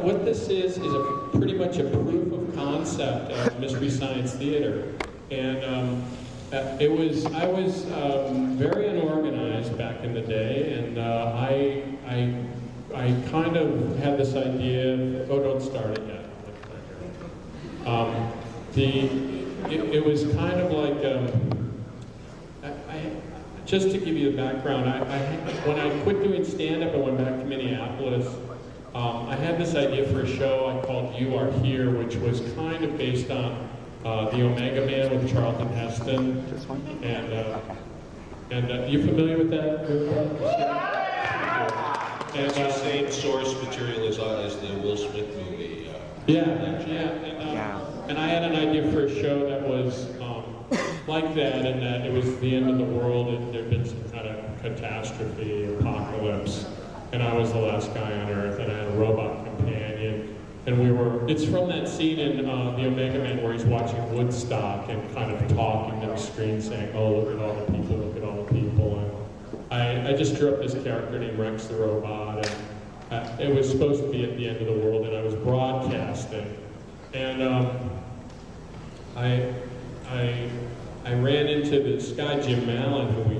what this is pretty much a proof of concept of Mystery Science Theater. And I was very unorganized back in the day, and I kind of had this idea. Oh, don't start it yet. It was kind of like just to give you the background. When I quit doing stand-up and went back to Minneapolis, I had this idea for a show I called You Are Here, which was kind of based on the Omega Man with Charlton Heston. And you familiar with that? And it's the same source material as the Will Smith movie. And I had an idea for a show that was like that, and that it was the end of the world, and there'd been some kind of catastrophe, apocalypse, and I was the last guy on Earth, and I had a robot companion, and it's from that scene in the Omega Man where he's watching Woodstock and kind of talking to the screen saying, oh, look at all the people, look at all the people, and I just drew up this character named Rex the Robot, and it was supposed to be at the end of the world, and I was broadcasting, and I ran into this guy, Jim Mallon, who we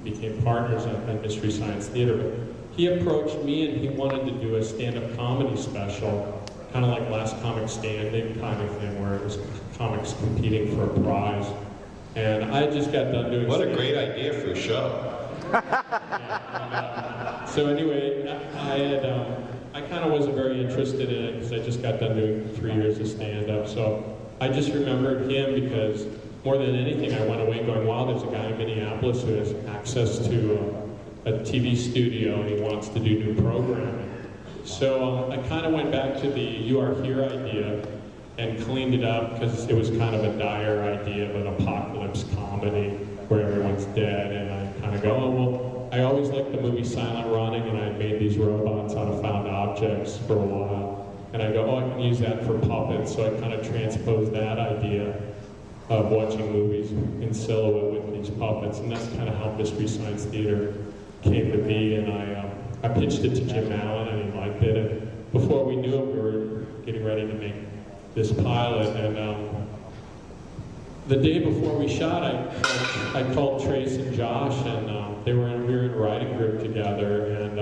became partners at Mystery Science Theater. But he approached me and he wanted to do a stand-up comedy special, kind of like Last Comic Standing kind of thing, where it was comics competing for a prize. And I just got done doing. What a great idea for a show! So anyway, I kind of wasn't very interested in it because I just got done doing 3 years of stand-up. So I just remembered him because more than anything, I went away going, wow, there's a guy in Minneapolis who has access to a TV studio and he wants to do new programming. So I kind of went back to the You Are Here idea and cleaned it up because it was kind of a dire idea of an apocalypse comedy where everyone's dead. And I kind of go, oh, well, I always liked the movie Silent Running, and I made these robots out of found objects for a while. And I go, oh, I can use that for puppets. So I kind of transposed that idea of watching movies in silhouette with these puppets, and that's kind of how Mystery Science Theater came to be. And I pitched it to Jim Mallon, and he liked it. And before we knew it, we were getting ready to make this pilot. And the day before we shot, I called Trace and Josh, and we were in a writing group together. And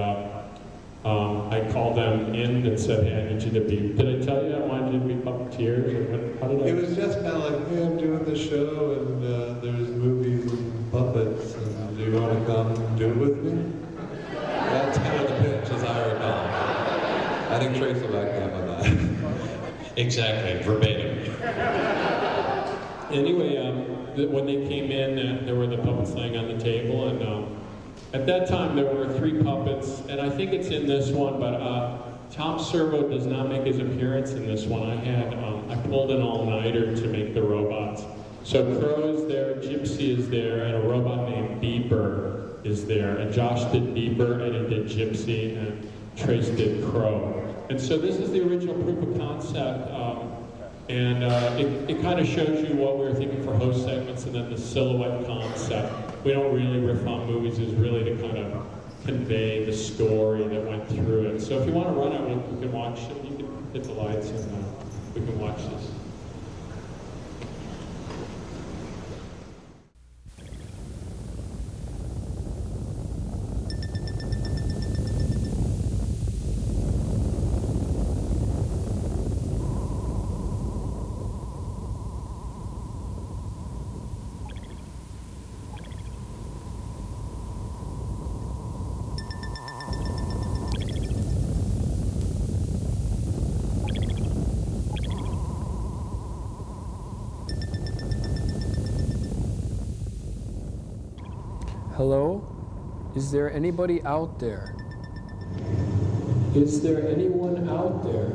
I called them in and said, hey, I need you to be, did I tell you I wanted you to be puppeteers? Or how did I? It was just kind of like, hey, I'm doing the show, and there's movies and puppets, and do you want to come do it with me? That's kind of the pitch, as I recall. I think Trace will back me up on that. Exactly, verbatim. Anyway, when they came in, there were the puppets laying on the table, and at that time there were 3 puppets, and I think it's in this one, but Tom Servo does not make his appearance in this one. I pulled an all-nighter to make the robots. So Crow is there, Gypsy is there, and a robot named Beeper is there. And Josh did Beeper, and he did Gypsy, and Trace did Crow. And so this is the original proof of concept. And it kind of shows you what we were thinking for host segments, and then the silhouette concept. We don't really riff on movies, is really to kind of convey the story that went through it. So if you want to run it, we can watch it. You can hit the lights and we can watch this. Hello? Is there anybody out there? Is there anyone out there?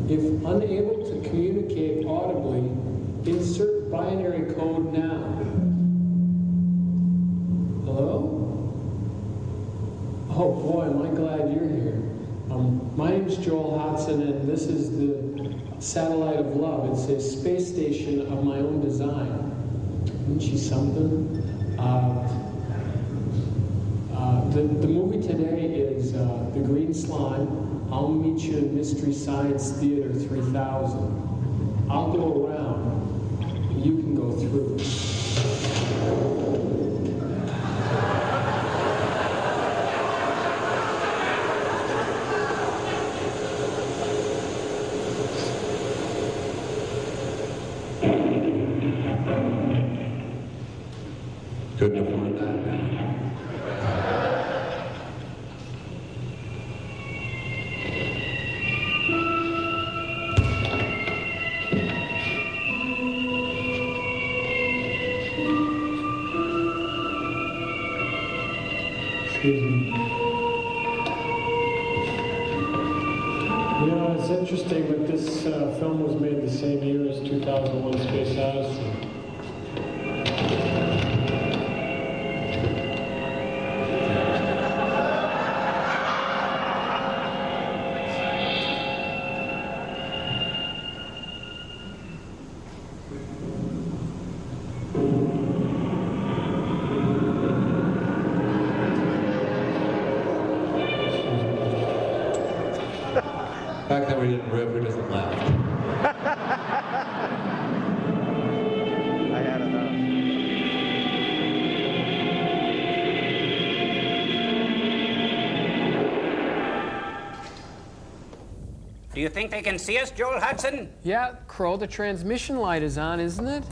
If unable to communicate audibly, insert binary code now. Hello? Oh boy, am I glad you're here. My name's Joel Hodson, and this is the Satellite of Love. It's a space station of my own design. Isn't she something? The movie today is The Green Slime. I'll meet you in Mystery Science Theater 3000. I'll go around. You can go through. Couldn't afford that. Excuse me. You know, it's interesting that this film was made the same year as 2001: Space Odyssey. Back then we didn't riff, we just laughed. I had enough. Do you think they can see us, Joel Hudson? Yeah, Crow, the transmission light is on, isn't it?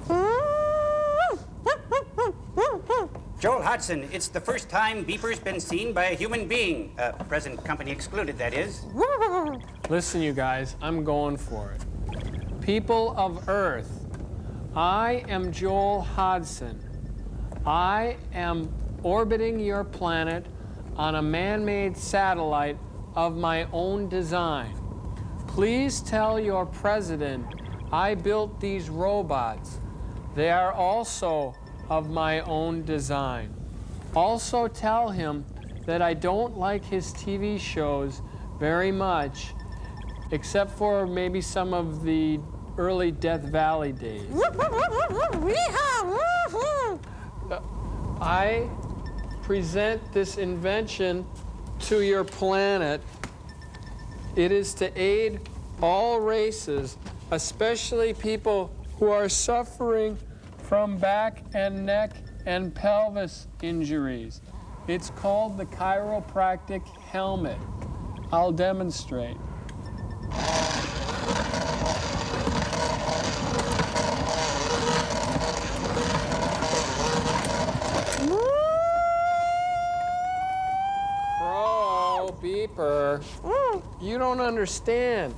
Joel Hudson, it's the first time Beeper's been seen by a human being. Present company excluded, that is. Listen, you guys, I'm going for it. People of Earth, I am Joel Hodgson. I am orbiting your planet on a man-made satellite of my own design. Please tell your president I built these robots. They are also of my own design. Also tell him that I don't like his TV shows very much, except for maybe some of the early Death Valley days. I present this invention to your planet. It is to aid all races, especially people who are suffering from back and neck and pelvis injuries. It's called the chiropractic helmet. I'll demonstrate. Crow, Beeper, you don't understand.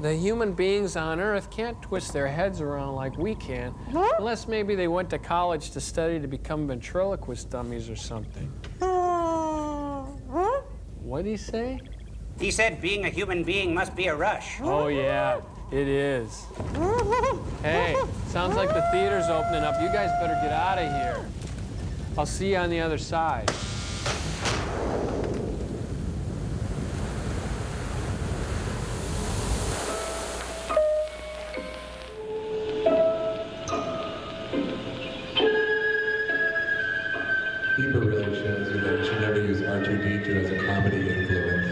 The human beings on Earth can't twist their heads around like we can, unless maybe they went to college to study to become ventriloquist dummies or something. What'd he say? He said being a human being must be a rush. Oh, yeah, it is. Hey, sounds like the theater's opening up. You guys better get out of here. I'll see you on the other side. Beeper really shows you that you should never use R2-D2 as a comedy influence.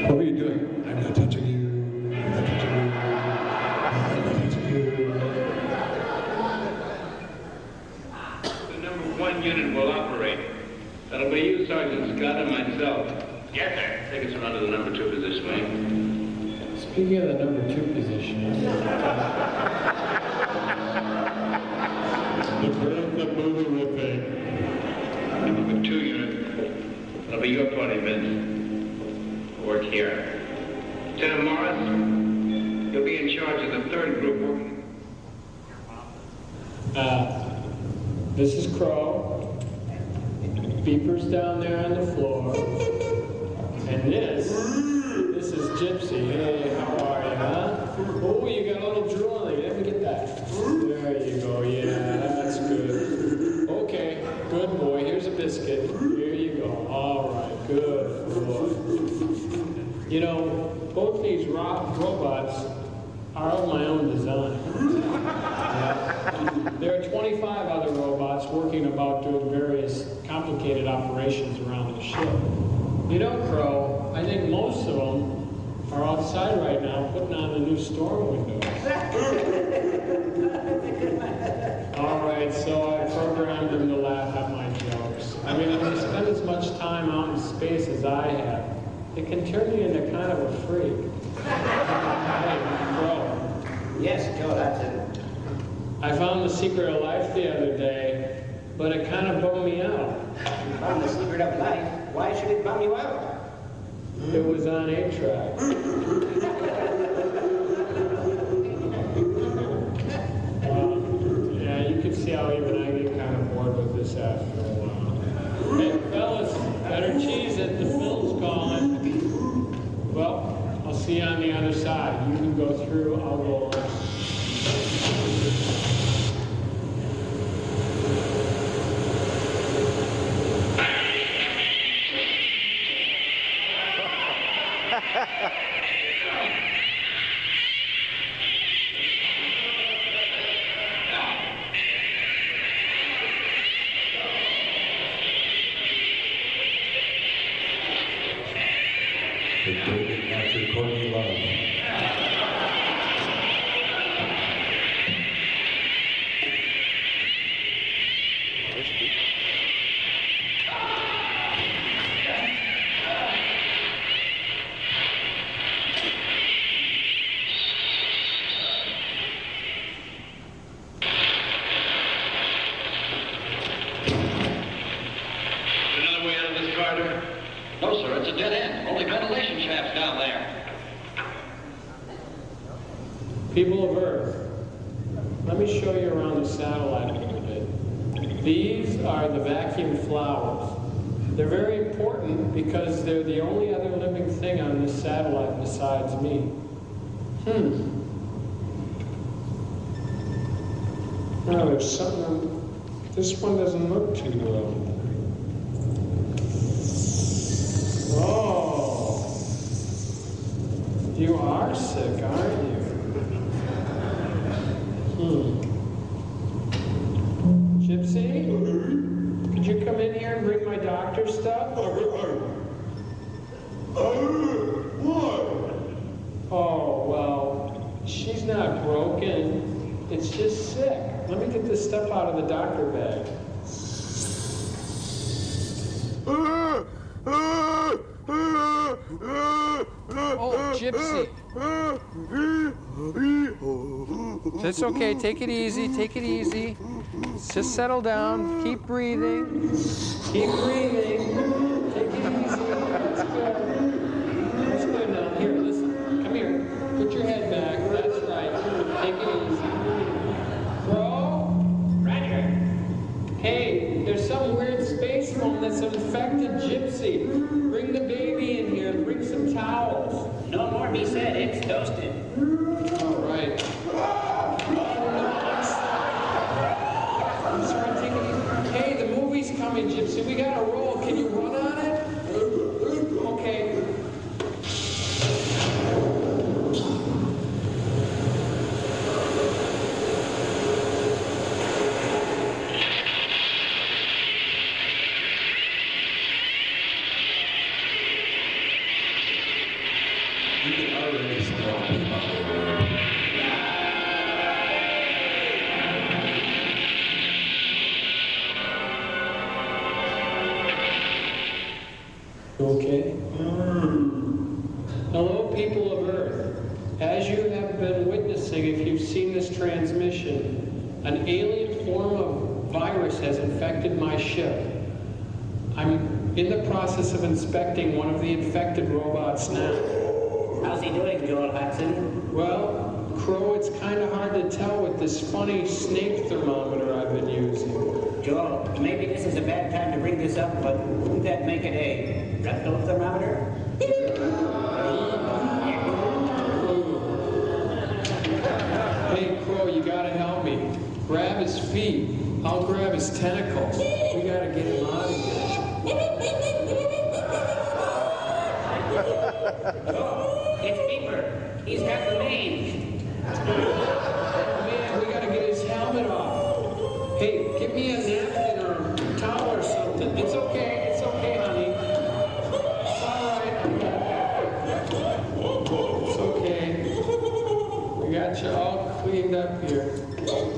What were you doing? I'm not touching you. I'm not touching you. I'm not touching you. The number 1 unit will operate. That'll be you, Sergeant Scott, and myself. Yes, sir. Take us around to the number 2 position, wing. Speaking of the number 2 position, The birth of movie riffing. Number 2 unit. That'll be your 20 minutes. Work here. Lieutenant Morris, you'll be in charge of the 3rd group working. this is Crow. Beeper's down there on the floor. And this is Gypsy. Hey, how are You know, both these robots are of my own design. Yeah. There are 25 other robots working about doing various complicated operations around the ship. You know, Crow, I think most of them are outside right now putting on the new storm windows. All right, so I programmed them to laugh at my jokes. I mean, when you spend as much time out in space as I have, it can turn you into kind of a freak. Hey, Crow. Yes, Joel Hudson. I found the secret of life the other day, but it kind of bummed me out. You found the secret of life. Why should it bum you out? It was on 8-track. Yeah, you can see how even I get kind of bored with this after a while. Hey, fellas, better cheese it. The film's calling. Well, I'll see you on the other side. You can go through, I'll go on. The David after Courtney Love. Another way out of this corridor? No, sir, it's a dead end. Only ventilation shafts down there. People of Earth, let me show you around the satellite a little bit. These are the vacuum flowers. They're very important because they're the only other living thing on this satellite besides me. Oh, there's something. This one doesn't look too well. Oh, you are sick, aren't you? Gypsy? Could you come in here and bring my doctor stuff? Oh, well, she's not broken. It's just sick. Let me get this stuff out of the doctor bag. Oh, Gypsy. It's okay. Take it easy. Take it easy. Just settle down. Keep breathing. Keep breathing. Take it easy. That's good. That's good now. Here, listen. Come here. Put your head back. That's right. Take it easy. Bro? Roger. Hey, there's some weird space foam that's infected Gypsy. Bring the baby in here. Bring some towels. No more be said. It's toasted. All right. I'm sorry, take it easy. Hey, the movie's coming, Gypsy. We gotta roll. Can you run on it? Okay. You can already smell him on the road. Okay. Hello, people of Earth. As you have been witnessing, if you've seen this transmission, an alien form of virus has infected my ship. I'm in the process of inspecting one of the infected robots now. How's he doing, Joel Hudson? Well, Crow, it's kind of hard to tell with this funny snake thermometer I've been using. Joel, maybe this is a bad time to bring this up, but wouldn't that make it a rectal thermometer? Hey, Crow, you gotta help me. Grab his feet. I'll grab his tentacles. We gotta get him out of here. It's Beeper. He's got the mange. Man, we gotta get his helmet off. Hey, give me a napkin or a towel or something. It's okay, honey. It's all right. It's okay. We got you all cleaned up here.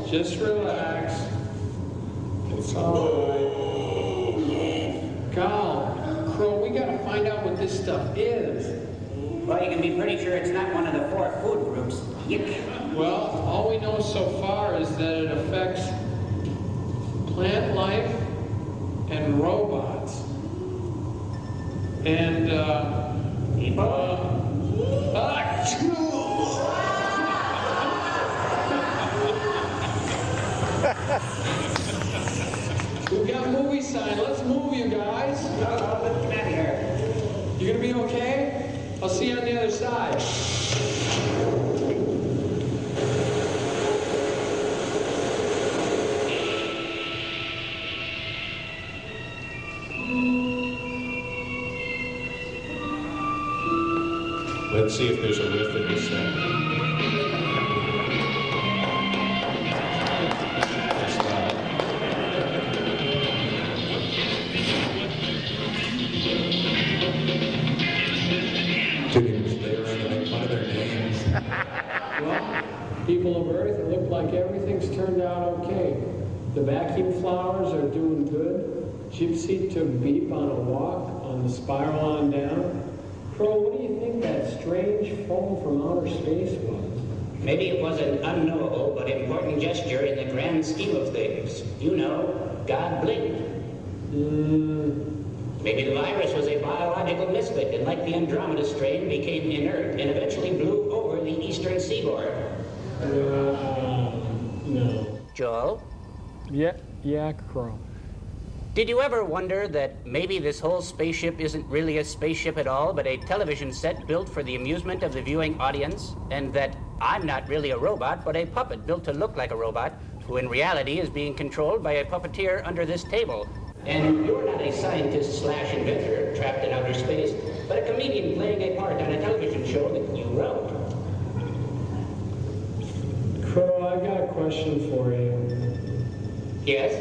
Just relax. It's all right. Gal, Crow, we gotta find out what this stuff is. Well, you can be pretty sure it's not one of the 4 food groups. Yick. Well, all we know so far is that it affects plant life and robots. And, we got a movie sign. Let's move, you guys. Let's get out of here. You gonna be okay? I'll see you on the other side. Let's see if there's a riff in this thing. That's loud. Dude, they were to make fun of their names. Well, people of Earth, it looked like everything's turned out okay. The vacuum flowers are doing good. Gypsy took Beep on a walk on the spiral on down. Crow, what do you think that strange foam from outer space was? Maybe it was an unknowable but important gesture in the grand scheme of things. You know, God blinked. Maybe the virus was a biological misfit and like the Andromeda strain became inert and eventually blew over the eastern seaboard. No. Joel, Yeah, Crow. did you ever wonder that maybe this whole spaceship isn't really a spaceship at all, but a television set built for the amusement of the viewing audience? And that I'm not really a robot, but a puppet built to look like a robot, who in reality is being controlled by a puppeteer under this table? And you're not a scientist/inventor trapped in outer space, but a comedian playing a part on a television show that you wrote. Crow, I've got a question for you. Yes?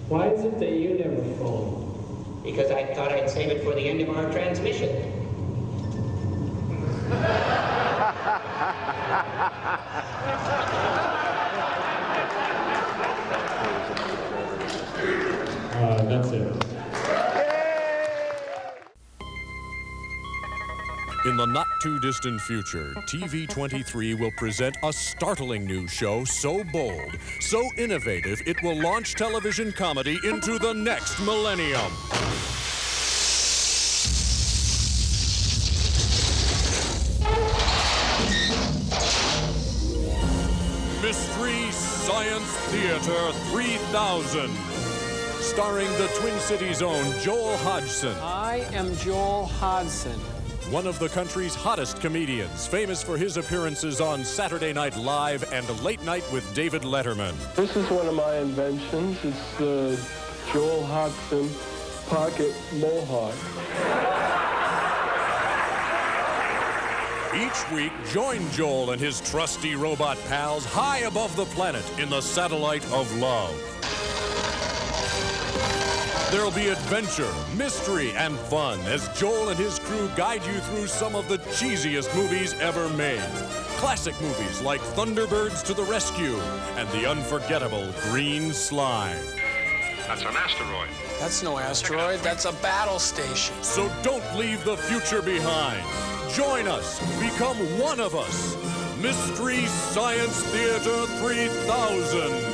Why is it that you never phone? Because I thought I'd save it for the end of our transmission. That's it. In the not-too-distant future, TV23 will present a startling new show so bold, so innovative, it will launch television comedy into the next millennium. Mystery Science Theater 3000. Starring the Twin Cities' own Joel Hodgson. I am Joel Hodgson. One of the country's hottest comedians, famous for his appearances on Saturday Night Live and Late Night with David Letterman. This is one of my inventions. It's the Joel Hodgson Pocket Mohawk. Each week, join Joel and his trusty robot pals high above the planet in the satellite of love. There'll be adventure, mystery, and fun as Joel and his crew guide you through some of the cheesiest movies ever made. Classic movies like Thunderbirds to the Rescue and the unforgettable Green Slime. That's an asteroid. That's no asteroid, that's a battle station. So don't leave the future behind. Join us. Become one of us. Mystery Science Theater 3000.